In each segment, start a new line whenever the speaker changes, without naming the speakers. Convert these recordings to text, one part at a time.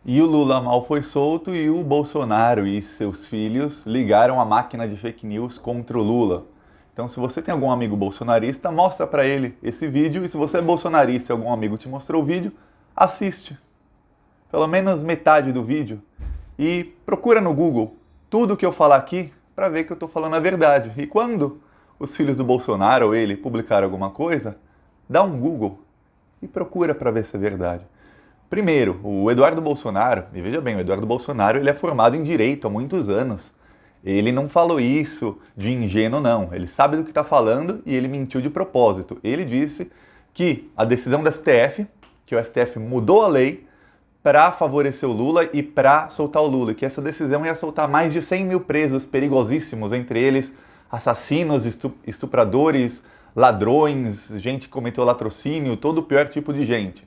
E o Lula mal foi solto e o Bolsonaro e seus filhos ligaram a máquina de fake news contra o Lula. Então, se você tem algum amigo bolsonarista, mostra para ele esse vídeo. E se você é bolsonarista e algum amigo te mostrou o vídeo, assiste. Pelo menos metade do vídeo. E procura no Google tudo que eu falar aqui para ver que eu estou falando a verdade. E quando os filhos do Bolsonaro ou ele publicaram alguma coisa, dá um Google e procura para ver se é verdade. Primeiro, o Eduardo Bolsonaro, e veja bem, o Eduardo Bolsonaro ele é formado em Direito há muitos anos. Ele não falou isso de ingênuo, não. Ele sabe do que está falando e ele mentiu de propósito. Ele disse que a decisão do STF, que o STF mudou a lei para favorecer o Lula e para soltar o Lula, que essa decisão ia soltar mais de 100 mil presos perigosíssimos, entre eles assassinos, estupradores, ladrões, gente que cometeu latrocínio, todo o pior tipo de gente.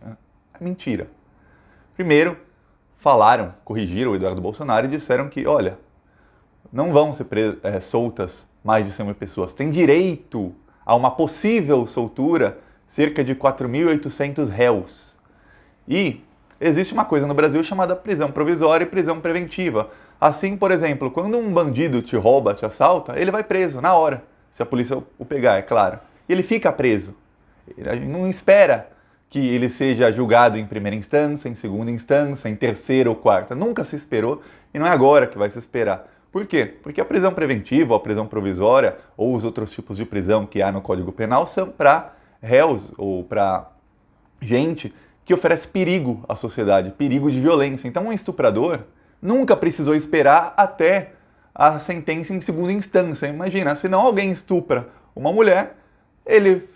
É mentira. Primeiro, corrigiram o Eduardo Bolsonaro e disseram que, olha, não vão ser soltas mais de 100 mil pessoas. Tem direito a uma possível soltura cerca de 4.800 réus. E existe uma coisa no Brasil chamada prisão provisória e prisão preventiva. Assim, por exemplo, quando um bandido te rouba, te assalta, ele vai preso na hora, se a polícia o pegar, é claro. E ele fica preso. Ele não espera que ele seja julgado em primeira instância, em segunda instância, em terceira ou quarta. Nunca se esperou e não é agora que vai se esperar. Por quê? Porque a prisão preventiva, ou a prisão provisória, ou os outros tipos de prisão que há no Código Penal são para réus ou para gente que oferece perigo à sociedade, perigo de violência. Então um estuprador nunca precisou esperar até a sentença em segunda instância. Imagina, se não alguém estupra uma mulher, ele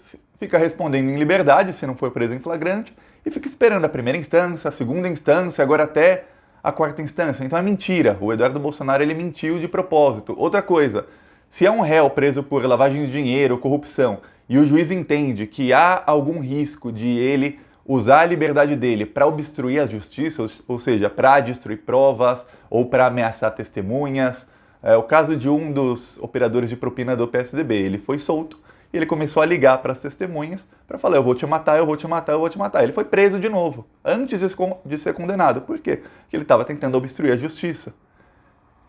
fica respondendo em liberdade, se não for preso em flagrante, e fica esperando a primeira instância, a segunda instância, agora até a quarta instância. Então é mentira. O Eduardo Bolsonaro ele mentiu de propósito. Outra coisa, se é um réu preso por lavagem de dinheiro ou corrupção e o juiz entende que há algum risco de ele usar a liberdade dele para obstruir a justiça, ou seja, para destruir provas ou para ameaçar testemunhas, é o caso de um dos operadores de propina do PSDB. Ele foi solto e ele começou a ligar para as testemunhas para falar: eu vou te matar, eu vou te matar, eu vou te matar. Ele foi preso de novo, antes de ser condenado. Por quê? Porque ele estava tentando obstruir a justiça.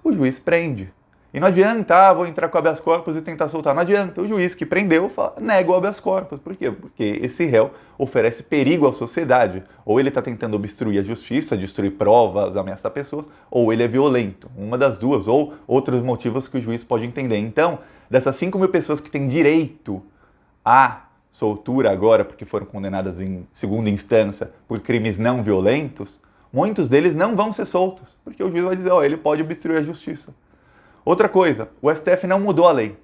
O juiz prende. E não adianta, vou entrar com habeas corpus e tentar soltar. Não adianta. O juiz que prendeu nega o habeas corpus. Por quê? Porque esse réu oferece perigo à sociedade. Ou ele está tentando obstruir a justiça, destruir provas, ameaçar pessoas, ou ele é violento. Uma das duas, ou outros motivos que o juiz pode entender. Então, dessas 5 mil pessoas que têm direito à soltura agora, porque foram condenadas em segunda instância por crimes não violentos, muitos deles não vão ser soltos, porque o juiz vai dizer: ó, ele pode obstruir a justiça. Outra coisa, o STF não mudou a lei.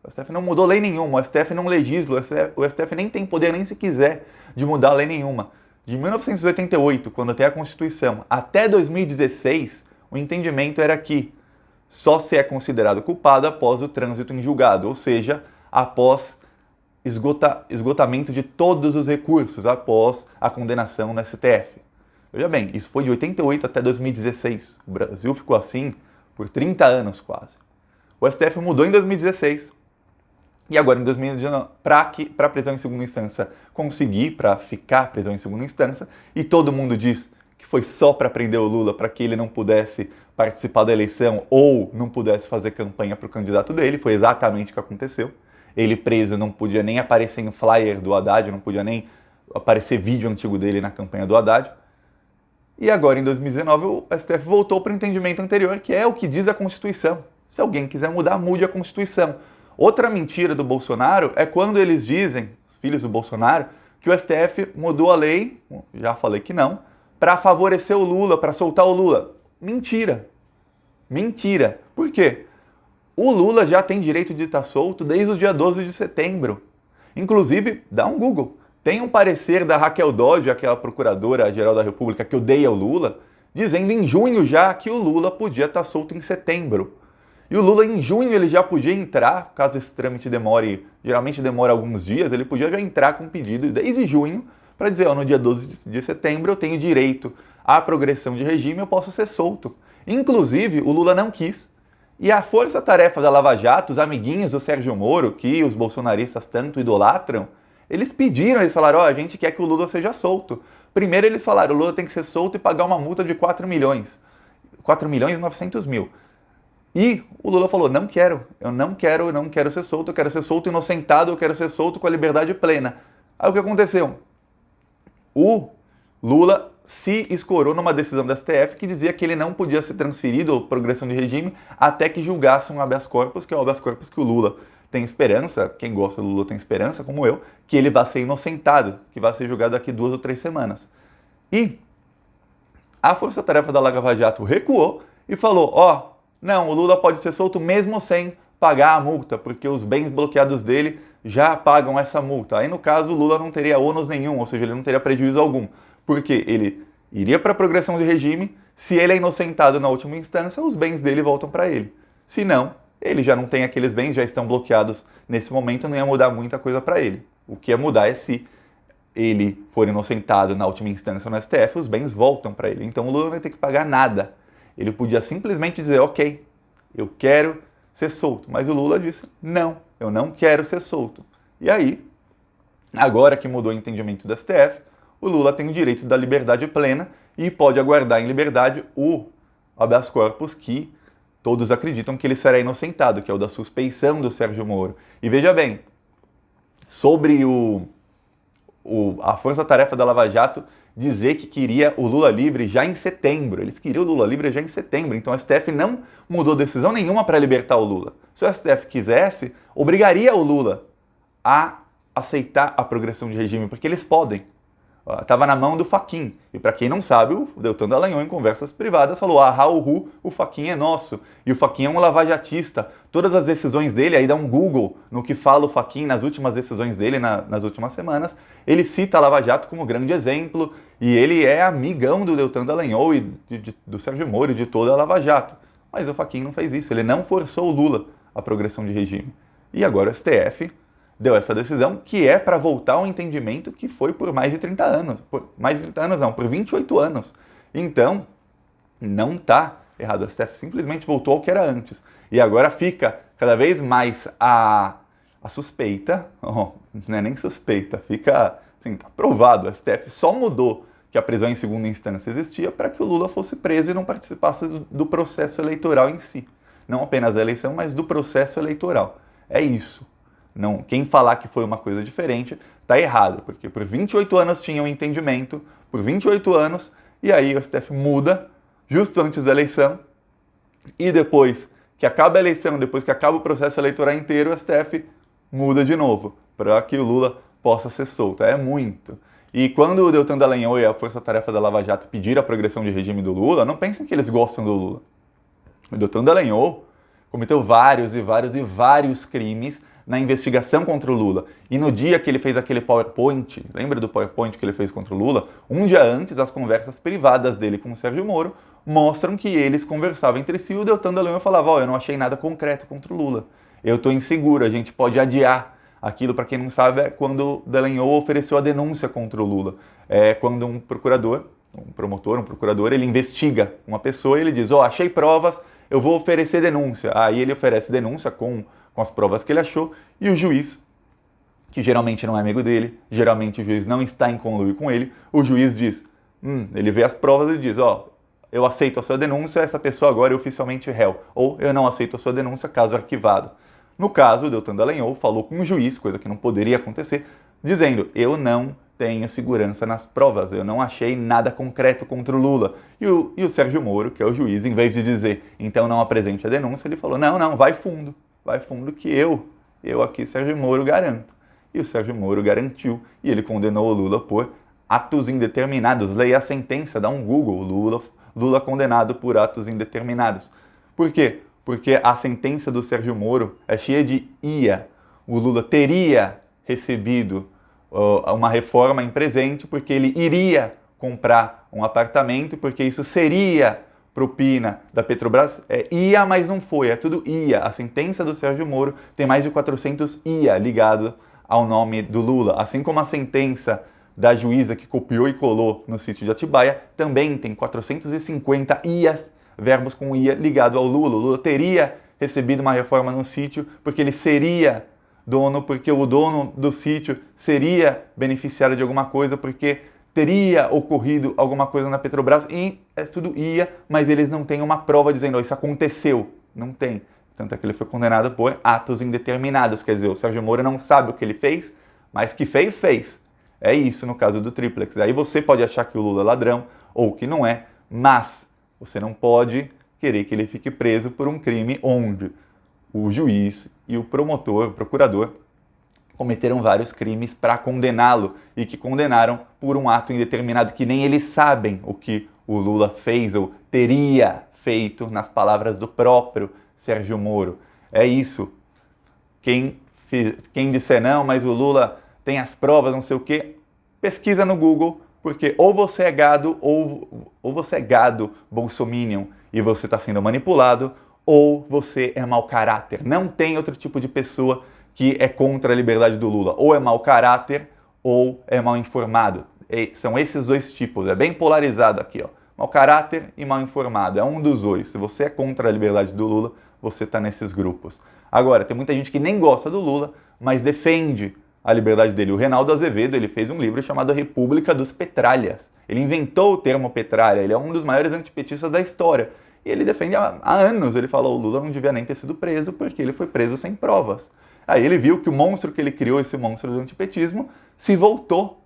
O STF não mudou lei nenhuma, o STF não legisla, o STF nem tem poder, nem se quiser, de mudar lei nenhuma. De 1988, quando tem a Constituição, até 2016, o entendimento era que só se é considerado culpado após o trânsito em julgado, ou seja, após esgotamento de todos os recursos, após a condenação no STF. Veja bem, isso foi de 88 até 2016. O Brasil ficou assim por 30 anos quase. O STF mudou em 2016. E agora em 2019, para a prisão em segunda instância conseguir, para ficar prisão em segunda instância, e todo mundo diz que foi só para prender o Lula, para que ele não pudesse participar da eleição ou não pudesse fazer campanha para o candidato dele. Foi exatamente o que aconteceu. Ele preso não podia nem aparecer em flyer do Haddad, não podia nem aparecer vídeo antigo dele na campanha do Haddad. E agora, em 2019, o STF voltou para o entendimento anterior, que é o que diz a Constituição. Se alguém quiser mudar, mude a Constituição. Outra mentira do Bolsonaro é quando eles dizem, os filhos do Bolsonaro, que o STF mudou a lei, já falei que não, para favorecer o Lula, para soltar o Lula. Mentira. Mentira. Por quê? O Lula já tem direito de estar solto desde o dia 12 de setembro. Inclusive, dá um Google. Tem um parecer da Raquel Dodge, aquela procuradora-geral da República que odeia o Lula, dizendo em junho já que o Lula podia estar solto em setembro. E o Lula em junho ele já podia entrar, caso esse trâmite demore, geralmente demora alguns dias, ele podia já entrar com um pedido desde junho para dizer: ó, no dia 12 de setembro eu tenho direito à progressão de regime, eu posso ser solto. Inclusive, o Lula não quis. E a força-tarefa da Lava Jato, os amiguinhos do Sérgio Moro, que os bolsonaristas tanto idolatram, eles pediram, eles falaram: ó, a gente quer que o Lula seja solto, Primeiro eles falaram, o Lula tem que ser solto e pagar uma multa de 4 milhões. 4 milhões e 900 mil. E o Lula falou, não quero ser solto, eu quero ser solto inocentado, eu quero ser solto com a liberdade plena. Aí o que aconteceu? O Lula se escorou numa decisão da STF que dizia que ele não podia ser transferido, ou progressão de regime, até que julgasse um habeas corpus, que é o habeas corpus que o Lula tem esperança, quem gosta do Lula tem esperança, como eu, que ele vai ser inocentado, que vai ser julgado daqui 2 ou 3 semanas. E a Força Tarefa da Lava Jato recuou e falou, não, o Lula pode ser solto mesmo sem pagar a multa, porque os bens bloqueados dele já pagam essa multa. Aí, no caso, o Lula não teria ônus nenhum, ou seja, ele não teria prejuízo algum, porque ele iria para a progressão de regime, se ele é inocentado na última instância, os bens dele voltam para ele. Se não, ele já não tem aqueles bens, já estão bloqueados nesse momento, não ia mudar muita coisa para ele. O que ia mudar é se ele for inocentado na última instância no STF, os bens voltam para ele. Então o Lula não vai ter que pagar nada. Ele podia simplesmente dizer, ok, eu quero ser solto. Mas o Lula disse, não, eu não quero ser solto. E aí, agora que mudou o entendimento do STF, o Lula tem o direito da liberdade plena e pode aguardar em liberdade o habeas corpus que todos acreditam que ele será inocentado, que é o da suspeição do Sérgio Moro. E veja bem, sobre a Força Tarefa da Lava Jato dizer que queria o Lula livre já em setembro. Eles queriam o Lula livre já em setembro. Então o STF não mudou decisão nenhuma para libertar o Lula. Se o STF quisesse, obrigaria o Lula a aceitar a progressão de regime, porque eles podem. Estava na mão do Fachin. E para quem não sabe, o Deltan Dallagnol, em conversas privadas, falou: o Fachin é nosso. E o Fachin é um lavajatista. Todas as decisões dele, aí dá um Google no que fala o Fachin nas últimas decisões dele, nas últimas semanas. Ele cita a Lava Jato como grande exemplo. E ele é amigão do Deltan Dallagnol e do Sérgio Moro e de toda a Lava Jato. Mas o Fachin não fez isso. Ele não forçou o Lula à progressão de regime. E agora o STF deu essa decisão, que é para voltar ao entendimento que foi por mais de 30 anos. Por 28 anos. Então, não está errado. O STF simplesmente voltou ao que era antes. E agora fica cada vez mais a suspeita, não é nem suspeita, fica assim, tá provado. O STF só mudou que a prisão em segunda instância existia para que o Lula fosse preso e não participasse do processo eleitoral em si. Não apenas da eleição, mas do processo eleitoral. É isso. Não, quem falar que foi uma coisa diferente está errado, porque por 28 anos tinha um entendimento, por 28 anos, e aí o STF muda justo antes da eleição, e depois que acaba a eleição, depois que acaba o processo eleitoral inteiro, o STF muda de novo, para que o Lula possa ser solto. É muito. E quando o Deltan Dallagnol e a Força Tarefa da Lava Jato pediram a progressão de regime do Lula, não pensem que eles gostam do Lula. O Deltan Dallagnol cometeu vários crimes na investigação contra o Lula. E no dia que ele fez aquele PowerPoint, lembra do PowerPoint que ele fez contra o Lula? Um dia antes, as conversas privadas dele com o Sérgio Moro mostram que eles conversavam entre si e o Deltan Dallagnol falava: eu não achei nada concreto contra o Lula. Eu estou inseguro, a gente pode adiar. Aquilo, para quem não sabe, é quando o Dallagnol ofereceu a denúncia contra o Lula. É quando um procurador, um procurador, ele investiga uma pessoa e ele diz: achei provas, eu vou oferecer denúncia. Aí ele oferece denúncia com as provas que ele achou, e o juiz, que geralmente não é amigo dele, geralmente o juiz não está em conluio com ele, o juiz diz, ele vê as provas e diz, eu aceito a sua denúncia, essa pessoa agora é oficialmente réu, ou eu não aceito a sua denúncia, caso arquivado. No caso, o Deltan Dallagnol falou com o juiz, coisa que não poderia acontecer, dizendo, eu não tenho segurança nas provas, eu não achei nada concreto contra o Lula. E o Sérgio Moro, que é o juiz, em vez de dizer, então não apresente a denúncia, ele falou, não, vai fundo que eu aqui, Sérgio Moro, garanto. E o Sérgio Moro garantiu, e ele condenou o Lula por atos indeterminados. Leia a sentença, dá um Google, Lula condenado por atos indeterminados. Por quê? Porque a sentença do Sérgio Moro é cheia de ia. O Lula teria recebido uma reforma em presente porque ele iria comprar um apartamento, porque isso seria propina da Petrobras. Ia, mas não foi, é tudo ia. A sentença do Sérgio Moro tem mais de 400 ia ligado ao nome do Lula. Assim como a sentença da juíza que copiou e colou no sítio de Atibaia, também tem 450 ias, verbos com ia ligado ao Lula. O Lula teria recebido uma reforma no sítio porque ele seria dono, porque o dono do sítio seria beneficiário de alguma coisa, porque teria ocorrido alguma coisa na Petrobras e tudo ia, mas eles não têm uma prova dizendo, isso aconteceu. Não tem. Tanto é que ele foi condenado por atos indeterminados, quer dizer, o Sérgio Moro não sabe o que ele fez, mas que fez, fez. É isso no caso do Triplex. Aí você pode achar que o Lula é ladrão ou que não é, mas você não pode querer que ele fique preso por um crime onde o juiz e o promotor, o procurador, cometeram vários crimes para condená-lo e que condenaram por um ato indeterminado que nem eles sabem o que o Lula fez ou teria feito, nas palavras do próprio Sérgio Moro. É isso. Quem disser não, mas o Lula tem as provas, não sei o quê, pesquisa no Google, porque ou você é gado ou você é gado bolsominion e você está sendo manipulado, ou você é mau caráter. Não tem outro tipo de pessoa que é contra a liberdade do Lula. Ou é mau caráter ou é mal informado. São esses dois tipos. É bem polarizado aqui, ó. Mau caráter e mal informado. É um dos dois. Se você é contra a liberdade do Lula, você está nesses grupos. Agora, tem muita gente que nem gosta do Lula, mas defende a liberdade dele. O Reinaldo Azevedo, ele fez um livro chamado A República dos Petralhas. Ele inventou o termo petralha. Ele é um dos maiores antipetistas da história. E ele defende há anos. Ele falou, o Lula não devia nem ter sido preso porque ele foi preso sem provas. Aí ele viu que o monstro que ele criou, esse monstro do antipetismo, se voltou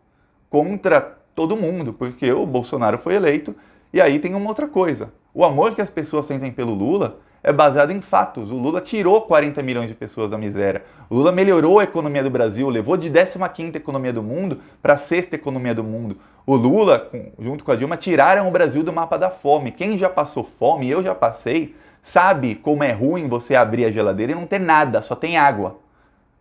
contra todo mundo, porque o Bolsonaro foi eleito. E aí tem uma outra coisa. O amor que as pessoas sentem pelo Lula é baseado em fatos. O Lula tirou 40 milhões de pessoas da miséria. O Lula melhorou a economia do Brasil, levou de 15ª economia do mundo para a 6ª economia do mundo. O Lula, junto com a Dilma, tiraram o Brasil do mapa da fome. Quem já passou fome, eu já passei, sabe como é ruim você abrir a geladeira e não ter nada, só tem água.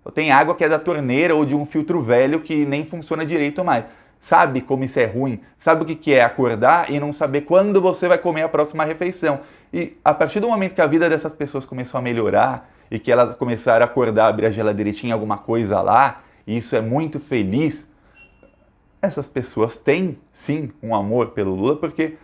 Só tem água que é da torneira ou de um filtro velho que nem funciona direito mais. Sabe como isso é ruim? Sabe o que é acordar e não saber quando você vai comer a próxima refeição? E a partir do momento que a vida dessas pessoas começou a melhorar e que elas começaram a acordar, abrir a geladeira e tinha alguma coisa lá, e isso é muito feliz, essas pessoas têm sim um amor pelo Lula, porque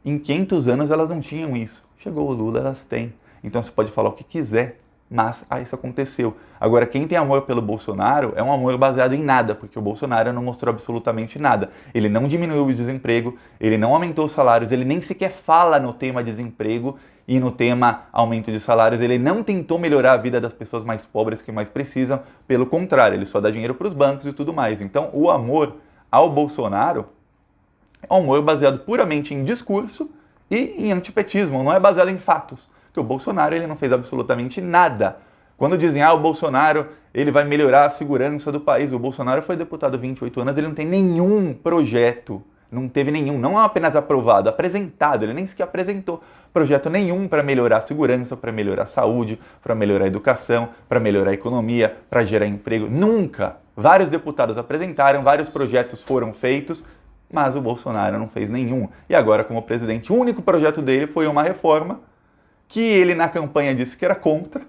em 500 anos elas não tinham isso. Chegou o Lula, elas têm. Então você pode falar o que quiser, mas isso aconteceu. Agora, quem tem amor pelo Bolsonaro é um amor baseado em nada, porque o Bolsonaro não mostrou absolutamente nada. Ele não diminuiu o desemprego, ele não aumentou os salários, ele nem sequer fala no tema desemprego e no tema aumento de salários. Ele não tentou melhorar a vida das pessoas mais pobres que mais precisam, pelo contrário, ele só dá dinheiro para os bancos e tudo mais. Então, o amor ao Bolsonaro é um amor baseado puramente em discurso e em antipetismo, não é baseado em fatos. Porque o Bolsonaro ele não fez absolutamente nada. Quando dizem, o Bolsonaro ele vai melhorar a segurança do país, o Bolsonaro foi deputado há 28 anos, ele não tem nenhum projeto, não teve nenhum, não apenas aprovado, apresentado, ele nem sequer apresentou projeto nenhum para melhorar a segurança, para melhorar a saúde, para melhorar a educação, para melhorar a economia, para gerar emprego. Nunca! Vários deputados apresentaram, vários projetos foram feitos, mas o Bolsonaro não fez nenhum. E agora, como presidente, o único projeto dele foi uma reforma que ele na campanha disse que era contra,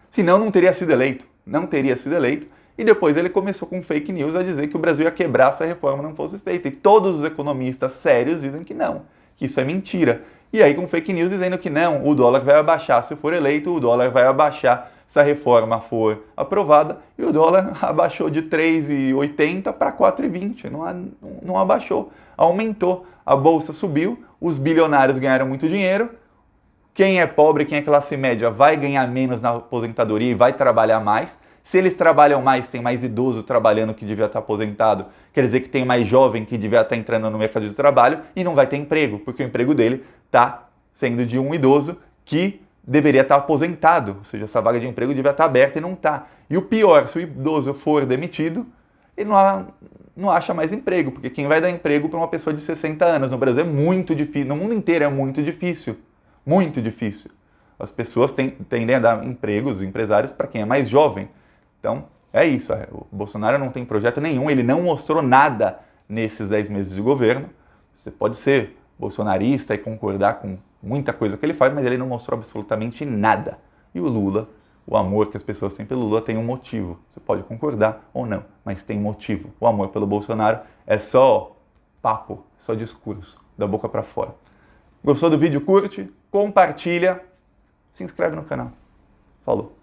senão não teria sido eleito. Não teria sido eleito. E depois ele começou com fake news a dizer que o Brasil ia quebrar se a reforma não fosse feita. E todos os economistas sérios dizem que não, que isso é mentira. E aí com fake news dizendo que não, o dólar vai abaixar se for eleito, o dólar vai abaixar se a reforma for aprovada. E o dólar abaixou de 3,80 para 4,20. Não abaixou, aumentou. A bolsa subiu, os bilionários ganharam muito dinheiro. Quem é pobre, quem é classe média, vai ganhar menos na aposentadoria e vai trabalhar mais. Se eles trabalham mais, tem mais idoso trabalhando que devia estar aposentado, quer dizer que tem mais jovem que devia estar entrando no mercado de trabalho e não vai ter emprego, porque o emprego dele está sendo de um idoso que deveria estar aposentado, ou seja, essa vaga de emprego devia estar aberta e não está. E o pior, se o idoso for demitido, ele não acha mais emprego, porque quem vai dar emprego para uma pessoa de 60 anos no Brasil é muito difícil, no mundo inteiro é muito difícil. Muito difícil. As pessoas tendem a dar empregos, empresários, para quem é mais jovem. Então, é isso. O Bolsonaro não tem projeto nenhum, ele não mostrou nada nesses 10 meses de governo. Você pode ser bolsonarista e concordar com muita coisa que ele faz, mas ele não mostrou absolutamente nada. E o Lula, o amor que as pessoas têm pelo Lula tem um motivo. Você pode concordar ou não, mas tem motivo. O amor pelo Bolsonaro é só papo, só discurso, da boca para fora. Gostou do vídeo? Curte, compartilha, se inscreve no canal. Falou!